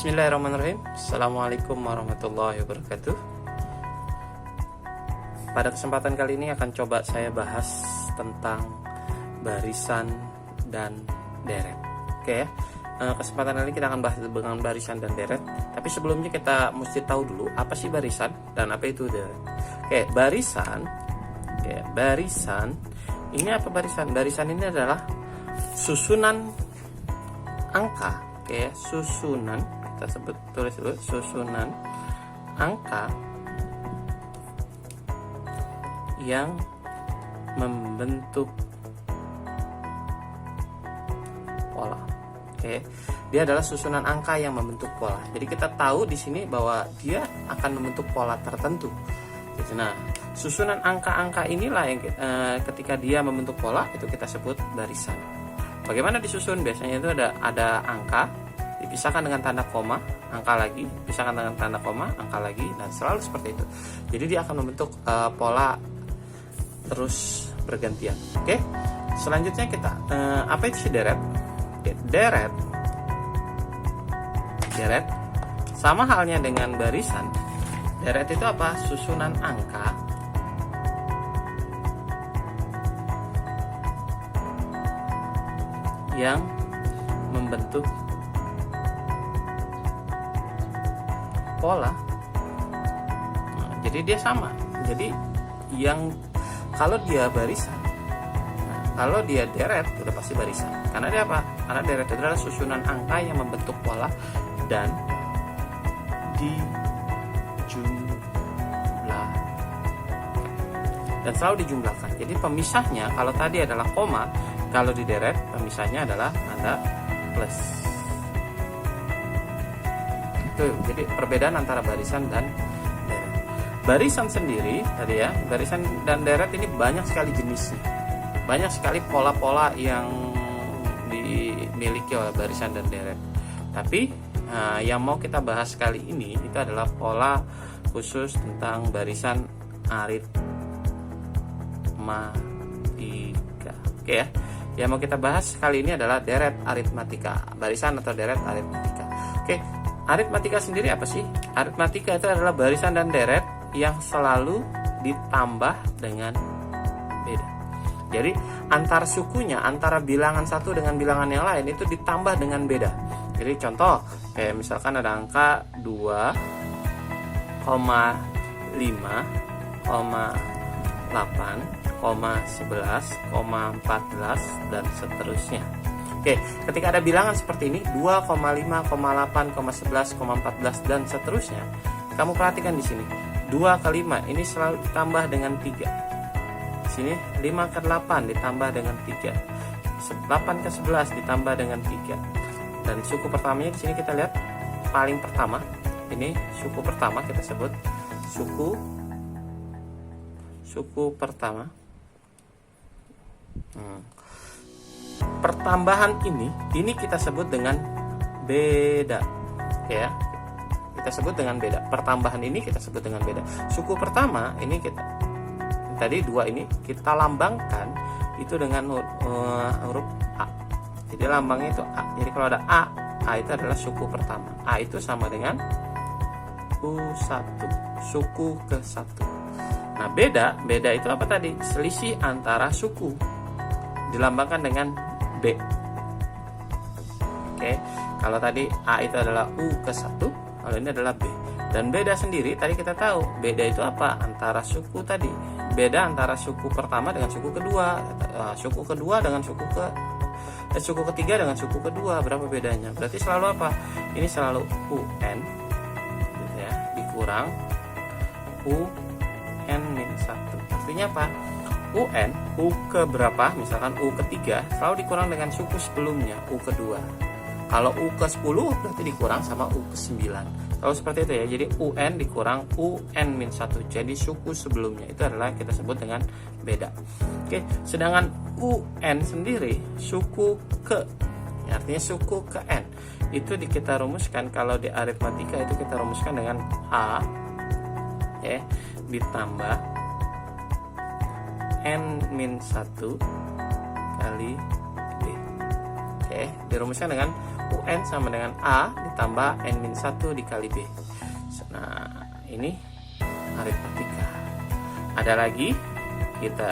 Bismillahirrahmanirrahim. Assalamualaikum warahmatullahi wabarakatuh. Pada kesempatan kali ini akan coba saya bahas tentang barisan dan deret. Oke ya. Kesempatan kali ini kita akan bahas tentang barisan dan deret. Tapi sebelumnya kita mesti tahu dulu apa sih barisan dan apa itu deret. Oke, barisan. Ini apa barisan? Barisan ini adalah susunan angka. Oke, susunan, kita tulis dulu, susunan angka yang membentuk pola. Oke, dia adalah susunan angka yang membentuk pola. Jadi kita tahu di sini bahwa dia akan membentuk pola tertentu. Nah, susunan angka-angka inilah yang ketika dia membentuk pola itu kita sebut barisan. Bagaimana disusun? Biasanya itu ada angka dipisahkan dengan tanda koma, angka lagi, dipisahkan dengan tanda koma, angka lagi, dan selalu seperti itu. Jadi dia akan membentuk pola terus bergantian. Oke. Selanjutnya kita apa itu si deret? Oke, deret sama halnya dengan barisan. Deret itu apa? Susunan angka yang membentuk pola. Nah, jadi dia sama. Jadi yang kalau dia barisan, kalau dia deret udah pasti barisan. Karena dia apa? Karena deret itu adalah susunan angka yang membentuk pola dan selalu dijumlahkan. Jadi pemisahnya kalau tadi adalah koma, kalau di deret pemisahnya adalah tanda plus. Itu jadi perbedaan antara barisan dan deret. Barisan sendiri tadi ya, barisan dan deret ini banyak sekali jenisnya. Banyak sekali pola-pola yang dimiliki oleh barisan dan deret. Tapi yang mau kita bahas kali ini itu adalah pola khusus tentang barisan aritmatika. Oke ya. Yang mau kita bahas kali ini adalah deret aritmatika, barisan atau deret aritmatika. Oke, aritmatika sendiri apa sih? Aritmatika itu adalah barisan dan deret yang selalu ditambah dengan beda. Jadi antar sukunya, antara bilangan satu dengan bilangan yang lain itu ditambah dengan beda. Jadi contoh, kayak misalkan ada angka 2,5, 8, 11, 14 dan seterusnya. Oke, ketika ada bilangan seperti ini 2,5, 8, 11, 14 dan seterusnya, kamu perhatikan di sini 2 ke 5 ini selalu ditambah dengan 3. Di sini 5 ke 8 ditambah dengan 3. 8 ke 11 ditambah dengan 3. Dan suku pertamanya di sini kita lihat paling pertama. Ini suku pertama kita sebut suku pertama. Pertambahan ini kita sebut dengan beda, ya. Kita sebut dengan beda. Pertambahan ini kita sebut dengan beda. Suku pertama ini kita tadi 2 ini kita lambangkan itu dengan huruf A. Jadi lambangnya itu A. Jadi kalau ada A itu adalah suku pertama. A itu sama dengan U1, suku ke-1. Nah, beda itu apa tadi? Selisih antara suku. Dilambangkan dengan B. Oke, kalau tadi A itu adalah U ke-1, kalau ini adalah B. Dan beda sendiri tadi kita tahu, beda itu apa? Antara suku tadi. Beda antara suku pertama dengan suku kedua, suku kedua dengan suku ketiga dengan suku kedua. Berapa bedanya? Berarti selalu apa? Ini selalu UN gitu ya, dikurang UN-1. Artinya apa? UN, U ke berapa, misalkan U ketiga selalu dikurang dengan suku sebelumnya, U kedua. Kalau U ke 10 berarti dikurang sama U ke 9. Kalau seperti itu ya, jadi UN dikurang UN-1. Jadi suku sebelumnya itu adalah kita sebut dengan beda. Oke, sedangkan UN sendiri suku ke, artinya suku ke N. Itu kita rumuskan kalau di aritmatika itu kita rumuskan dengan A ya, ditambah N-1 kali B. Oke, dirumuskan dengan UN sama dengan A ditambah N-1 dikali B. Nah, ini aritmatika. Ada lagi kita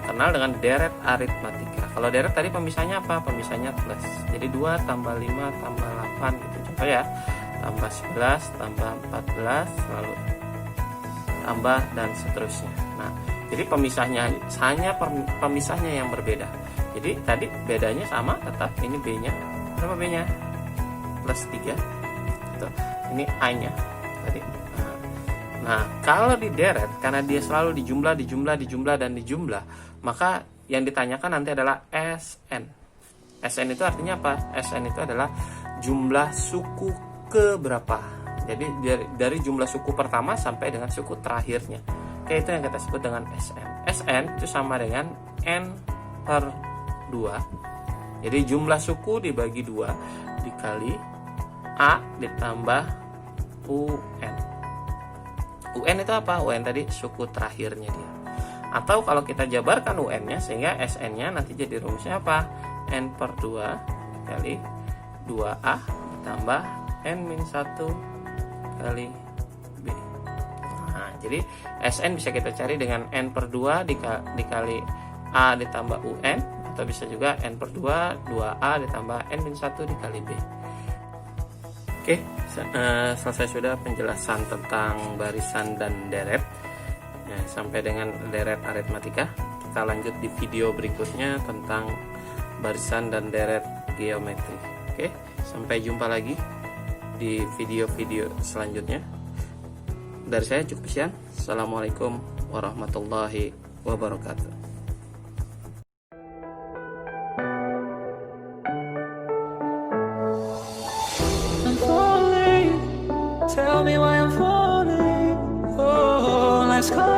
kenal dengan deret aritmatika. Kalau deret tadi pemisahnya apa? Pemisahnya plus. Jadi 2 tambah 5 tambah 8 gitu. Contoh ya, tambah 11 tambah 14 lalu tambah dan seterusnya. Nah, jadi pemisahnya hanya pemisahnya yang berbeda. Jadi tadi bedanya sama, tetap ini B-nya. Berapa B-nya? Plus 3. Gitu. Ini A-nya tadi. Nah, kalau di deret, karena dia selalu dijumlah, dan dijumlah, maka yang ditanyakan nanti adalah SN. SN itu artinya apa? SN itu adalah jumlah suku keberapa. Jadi dari jumlah suku pertama sampai dengan suku terakhirnya. Oke, itu yang kita sebut dengan SN. SN itu sama dengan N/2. Jadi jumlah suku dibagi 2 dikali A ditambah UN. UN itu apa? UN tadi suku terakhirnya dia. Atau kalau kita jabarkan UN-nya sehingga SN-nya nanti jadi rumusnya apa? N/2 kali 2A ditambah N-1 kali B. Nah, jadi SN bisa kita cari dengan N/2 dikali A ditambah UN, atau bisa juga N/2 2A ditambah N-1 dikali B. Oke, selesai sudah penjelasan tentang barisan dan deret. Ya, sampai dengan deret aritmatika. Kita lanjut di video berikutnya tentang barisan dan deret geometri. Oke, sampai jumpa lagi di video-video selanjutnya. Dari saya cukup sekian. Assalamualaikum warahmatullahi wabarakatuh. Tell me why I'm falling. Oh, let's go.